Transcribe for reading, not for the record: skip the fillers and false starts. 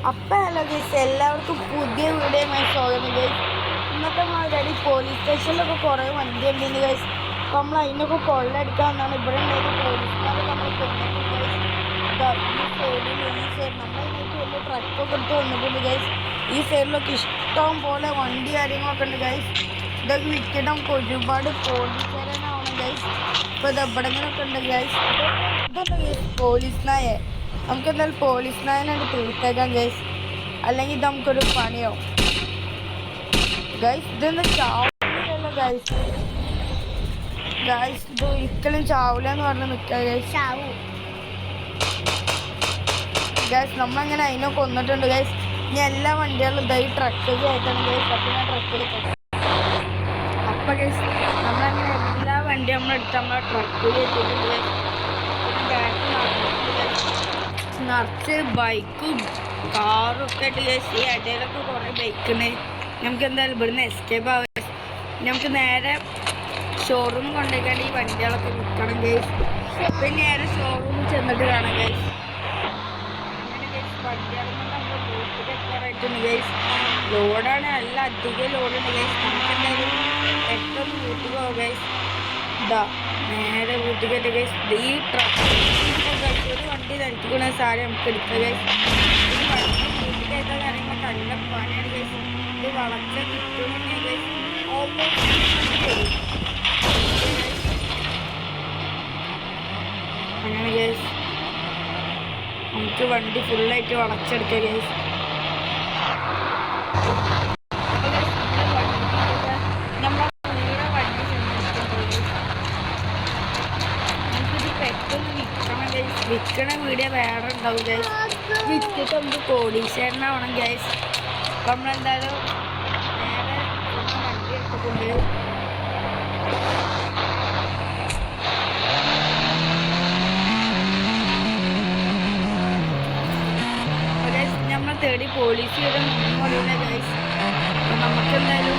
അപ്പം hello guys, എല്ലാവർക്കും പുതിയ വീഡിയോയുമായി സ്വാഗതം ഗൈസ്. ഇന്നത്തെ മാതിരി പോലീസ് സ്റ്റേഷനിലൊക്കെ കുറേ വണ്ടി ഉണ്ടെന്ന് ഗൈസ്. അപ്പം നമ്മൾ അതിനൊക്കെ കൊള്ളടിക്കാൻ വന്നാണ്. ഇവിടെ ഉണ്ടായിരുന്ന പോലീസുകാർ നമ്മൾ കൊന്നിട്ടുണ്ട് ഗൈസ്. ഈ സൈഡിൽ നമ്മളതിനായിട്ട് വലിയ ട്രക്കൊക്കെ എടുത്ത് വന്നിട്ടുണ്ട് ഗൈസ്. ഈ സൈഡിലൊക്കെ ഇഷ്ടം പോലെ വണ്ടി കാര്യങ്ങളൊക്കെ ഉണ്ട് ഗൈസ്. ഇതൊക്കെ വിറ്റിട്ട് നമുക്ക് ഒരുപാട് പോലീസുകാരനാവണം ഗൈസ്. ഇപ്പോൾ ഇത് എവിടെങ്കിലൊക്കെ ഉണ്ട് ഗൈസ്. ഇതൊന്നും ഗൈസ് പോലീസ് നായ. നമുക്ക് എന്തായാലും പോലീസ് നായനായിട്ട് തീർത്തേക്കാം ഗൈസ്, അല്ലെങ്കിൽ ഇത് നമുക്കൊരു പണിയാവും ഗൈസ്. ഇതൊന്നും ചാവില്ലല്ലോ ഗൈസ്. ഗൈസ് ഇത് ഒരിക്കലും ചാവില്ല എന്ന് പറഞ്ഞ് നിൽക്കുക ഗൈസ്. ചാവൂ ഗൈസ്. നമ്മളങ്ങനെ അതിനെ കൊന്നിട്ടുണ്ട് ഗൈസ്. ഇനി എല്ലാ വണ്ടികളും ഇതായി ട്രക്കിൽ ആയിട്ടാണ് ഗൈസ്. അപ്പം ഞാൻ ട്രക്കിൽ അപ്പം ഗൈസ് നമ്മളങ്ങനെ എല്ലാ വണ്ടിയും നമ്മളെടുത്ത് നമ്മളെ ട്രക്കിൽ എത്തിയിട്ടുണ്ട് ഗൈസ്. നിറച്ച് ബൈക്കും കാറും ഒക്കെ ആയിട്ട് ഗൈസ്. ഈ ഇടയിലൊക്കെ കുറേ ബൈക്കുണ്ട്. നമുക്ക് എന്തായാലും ഇവിടുന്ന് എസ്കേപ്പ് ആവാം. നമുക്ക് നേരെ ഷോറൂം കൊണ്ടുപോയിക്കാണ്ട് ഈ വണ്ടികളൊക്കെ വിൽക്കണം ഗൈസ്. പിന്നെ നേരെ ഷോറൂമിൽ ചെന്നിട്ട് കാണാം ഗൈസ്. അങ്ങനെ ഗൈസ് വണ്ടികളൊന്നും നമ്മുടെ വീട്ടിൽ എത്താറായിട്ടുണ്ട് ഗൈസ്. ലോഡാണ്, നല്ല അധികം ലോഡുണ്ട് ഗൈസ്. നമുക്ക് എന്തായാലും പെട്ടെന്ന് വീട്ടിൽ പോകാം ഗൈസ്. ഇതാ നേരെ വീട്ടിൽ ഗൈസ്. ഈ ട്രക്ക് ഒരു വണ്ടി തനിക്കുന്ന സാധനം നമുക്ക് എടുക്കാം ഗൈസ്. ഇത് വണ്ടി വീട്ടിൽ കയറ്റാൻ കാര്യങ്ങളൊക്കെ നല്ല പണിയാണ് ഗൈസ്. ഇത് വളർച്ച കിട്ടുമെന്ന് ഗൈസ്. അങ്ങനെ ഗൈസ് നമുക്ക് വണ്ടി ഫുള്ളായിട്ട് വളച്ചെടുക്കാം ഗൈസ്. വിൽക്കണ വീഡിയോ വേറെ ഉണ്ടാവും ഗൈസ്. വിറ്റിട്ട് നമുക്ക് കോടീശ്വരനാവണം ഗൈസ്. അപ്പം നമ്മളെന്തായാലും നേരെ വണ്ടി എടുത്തിട്ടുണ്ട്. നമ്മൾ തേടി പോലീസ് ചെയ്ത് മുന്നില്ല ഗൈസ്. അപ്പം നമുക്കെന്തായാലും